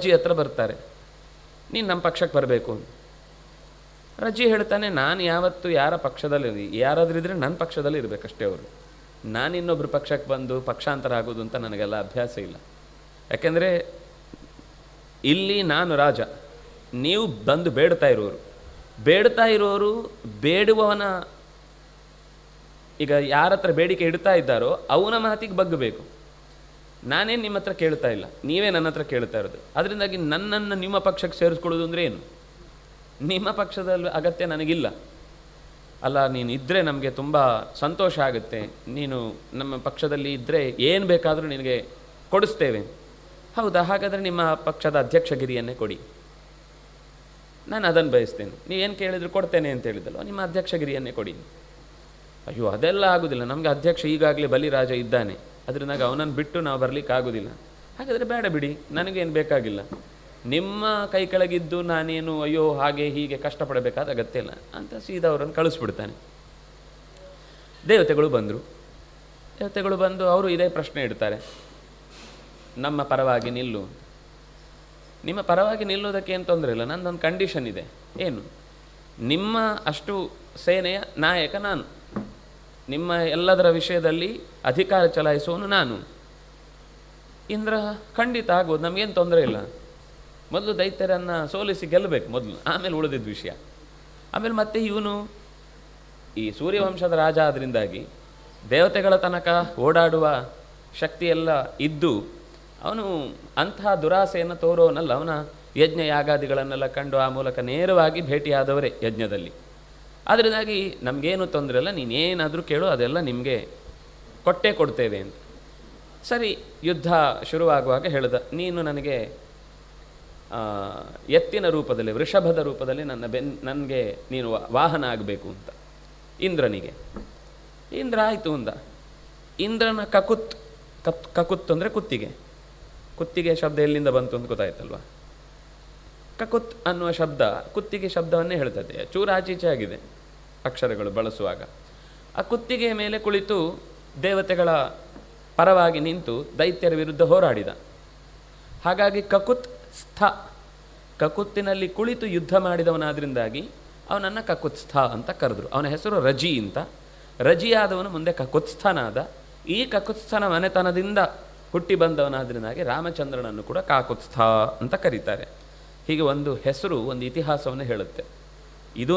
ರಜ್ಜಿ ಹತ್ರ ಬರ್ತಾರೆ, ನೀನು ನಮ್ಮ ಪಕ್ಷಕ್ಕೆ ಬರಬೇಕು ಅಂತ. ರಜ್ಜಿ ಹೇಳ್ತಾನೆ, ನಾನು ಯಾವತ್ತೂ ಯಾರ ಪಕ್ಷದಲ್ಲಿ ಯಾರಾದರೂ ಇದ್ದರೆ ನನ್ನ ಪಕ್ಷದಲ್ಲಿ ಇರಬೇಕಷ್ಟೇ ಅವರು. ನಾನು ಇನ್ನೊಬ್ಬರು ಪಕ್ಷಕ್ಕೆ ಬಂದು ಪಕ್ಷಾಂತರ ಆಗೋದು ಅಂತ ನನಗೆಲ್ಲ ಅಭ್ಯಾಸ ಇಲ್ಲ. ಯಾಕೆಂದರೆ ಇಲ್ಲಿ ನಾನು ರಾಜ, ನೀವು ಬಂದು ಬೇಡ್ತಾ ಇರೋರು ಬೇಡುವವನ, ಈಗ ಯಾರ ಹತ್ರ ಬೇಡಿಕೆ ಇಡ್ತಾ ಇದ್ದಾರೋ ಅವನ ಮಾತಿಗೆ ಬಗ್ಗಬೇಕು. ನಾನೇನು ನಿಮ್ಮ ಹತ್ರ ಕೇಳ್ತಾ ಇಲ್ಲ, ನೀವೇ ನನ್ನ ಹತ್ರ ಕೇಳ್ತಾ ಇರೋದು. ಅದರಿಂದಾಗಿ ನನ್ನನ್ನು ನಿಮ್ಮ ಪಕ್ಷಕ್ಕೆ ಸೇರಿಸ್ಕೊಳ್ಳೋದು ಅಂದರೆ ಏನು? ನಿಮ್ಮ ಪಕ್ಷದಲ್ಲಿ ಅಗತ್ಯ ನನಗಿಲ್ಲ ಅಲ್ಲ. ನೀನು ಇದ್ದರೆ ನಮಗೆ ತುಂಬ ಸಂತೋಷ ಆಗುತ್ತೆ, ನೀನು ನಮ್ಮ ಪಕ್ಷದಲ್ಲಿ ಇದ್ದರೆ ಏನು ಬೇಕಾದರೂ ನಿನಗೆ ಕೊಡಿಸ್ತೇವೆ. ಹೌದಾ, ಹಾಗಾದರೆ ನಿಮ್ಮ ಪಕ್ಷದ ಅಧ್ಯಕ್ಷಗಿರಿಯನ್ನೇ ಕೊಡಿ, ನಾನು ಅದನ್ನು ಬಯಸ್ತೇನೆ. ನೀವೇನು ಕೇಳಿದ್ರು ಕೊಡ್ತೇನೆ ಅಂತ ಹೇಳಿದಲ್ವ, ನಿಮ್ಮ ಅಧ್ಯಕ್ಷಗಿರಿಯನ್ನೇ ಕೊಡಿ. ಅಯ್ಯೋ ಅದೆಲ್ಲ ಆಗೋದಿಲ್ಲ, ನಮಗೆ ಅಧ್ಯಕ್ಷ ಈಗಾಗಲೇ ಬಲಿರಾಜ ಇದ್ದಾನೆ, ಅದರಿಂದಾಗ ಅವನನ್ನು ಬಿಟ್ಟು ನಾವು ಬರಲಿಕ್ಕೆ ಆಗೋದಿಲ್ಲ. ಹಾಗಾದರೆ ಬೇಡ ಬಿಡಿ, ನನಗೇನು ಬೇಕಾಗಿಲ್ಲ, ನಿಮ್ಮ ಕೈ ಕೆಳಗಿದ್ದು ನಾನೇನು ಅಯ್ಯೋ ಹಾಗೆ ಹೀಗೆ ಕಷ್ಟಪಡಬೇಕಾದ ಅಗತ್ಯ ಇಲ್ಲ ಅಂತ ಸೀದಾ ಅವರನ್ನು ಕಳಿಸ್ಬಿಡ್ತಾನೆ. ದೇವತೆಗಳು ಬಂದು ಅವರು ಇದೇ ಪ್ರಶ್ನೆ ಇಡ್ತಾರೆ, ನಮ್ಮ ಪರವಾಗಿ ನಿಲ್ಲು. ನಿಮ್ಮ ಪರವಾಗಿ ನಿಲ್ಲುವುದಕ್ಕೆ ಏನು ತೊಂದರೆ ಇಲ್ಲ, ನನ್ನದೊಂದು ಕಂಡೀಷನ್ ಇದೆ. ಏನು? ನಿಮ್ಮ ಅಷ್ಟು ಸೇನೆಯ ನಾಯಕ ನಾನು, ನಿಮ್ಮ ಎಲ್ಲದರ ವಿಷಯದಲ್ಲಿ ಅಧಿಕಾರ ಚಲಾಯಿಸುವನು ನಾನು. ಇಂದ್ರ ಖಂಡಿತ ಆಗ್ಬೋದು, ನಮಗೇನು ತೊಂದರೆ ಇಲ್ಲ. ಮೊದಲು ದೈತ್ಯರನ್ನು ಸೋಲಿಸಿ ಗೆಲ್ಲಬೇಕು ಮೊದಲು, ಆಮೇಲೆ ಉಳಿದಿದ್ದ ವಿಷಯ. ಆಮೇಲೆ ಮತ್ತೆ ಇವನು ಈ ಸೂರ್ಯವಂಶದ ರಾಜ ಆದ್ದರಿಂದಾಗಿ ದೇವತೆಗಳ ತನಕ ಓಡಾಡುವ ಶಕ್ತಿಯೆಲ್ಲ ಇದ್ದು ಅವನು ಅಂತಹ ದುರಾಸೆಯನ್ನು ತೋರೋನಲ್ಲ. ಅವನ ಯಜ್ಞ ಯಾಗಾದಿಗಳನ್ನೆಲ್ಲ ಕಂಡು ಆ ಮೂಲಕ ನೇರವಾಗಿ ಭೇಟಿಯಾದವರೇ ಯಜ್ಞದಲ್ಲಿ. ಅದರಿಂದಾಗಿ ನಮಗೇನು ತೊಂದರೆ ಇಲ್ಲ, ನೀನೇನಾದರೂ ಕೇಳು, ಅದೆಲ್ಲ ನಿಮಗೆ ಕೊಟ್ಟೇ ಕೊಡ್ತೇವೆ ಅಂತ. ಸರಿ, ಯುದ್ಧ ಶುರುವಾಗುವಾಗ ಹೇಳ್ದ, ನೀನು ನನಗೆ ಎತ್ತಿನ ರೂಪದಲ್ಲಿ, ವೃಷಭದ ರೂಪದಲ್ಲಿ ನನಗೆ ನೀನು ವಾಹನ ಆಗಬೇಕು ಅಂತ ಇಂದ್ರನಿಗೆ. ಇಂದ್ರ ಆಯಿತು ಅಂದ. ಇಂದ್ರನ ಕಕುತ್ ಅಂದರೆ ಕುತ್ತಿಗೆ ಶಬ್ದ ಎಲ್ಲಿಂದ ಬಂತು ಅಂತ ಗೊತ್ತಾಯ್ತಲ್ವ. ಕಕುತ್ ಅನ್ನುವ ಶಬ್ದ ಕುತ್ತಿಗೆ ಶಬ್ದವನ್ನೇ ಹೇಳ್ತದೆ, ಚೂರಾಚೀಚೆ ಆಗಿದೆ ಅಕ್ಷರಗಳು ಬಳಸುವಾಗ. ಆ ಕುತ್ತಿಗೆಯ ಮೇಲೆ ಕುಳಿತು ದೇವತೆಗಳ ಪರವಾಗಿ ನಿಂತು ದೈತ್ಯರ ವಿರುದ್ಧ ಹೋರಾಡಿದ. ಹಾಗಾಗಿ ಕಕುತ್ತಿನಲ್ಲಿ ಕುಳಿತು ಯುದ್ಧ ಮಾಡಿದವನಾದ್ರಿಂದಾಗಿ ಅವನನ್ನು ಕಕುತ್ಸ್ಥ ಅಂತ ಕರೆದ್ರು. ಅವನ ಹೆಸರು ರಜಿ ಅಂತ. ರಜಿಯಾದವನು ಮುಂದೆ ಕಕುತ್ಸ್ಥನಾದ. ಈ ಕಕುತ್ಸ್ಥನ ಮನೆತನದಿಂದ ಹುಟ್ಟಿ ಬಂದವನಾದ್ರಿಂದಾಗಿ ರಾಮಚಂದ್ರನನ್ನು ಕೂಡ ಕಾಕುತ್ಸ್ಥ ಅಂತ ಕರೀತಾರೆ. ಹೀಗೆ ಒಂದು ಹೆಸರು ಒಂದು ಇತಿಹಾಸವನ್ನು ಹೇಳುತ್ತೆ. ಇದು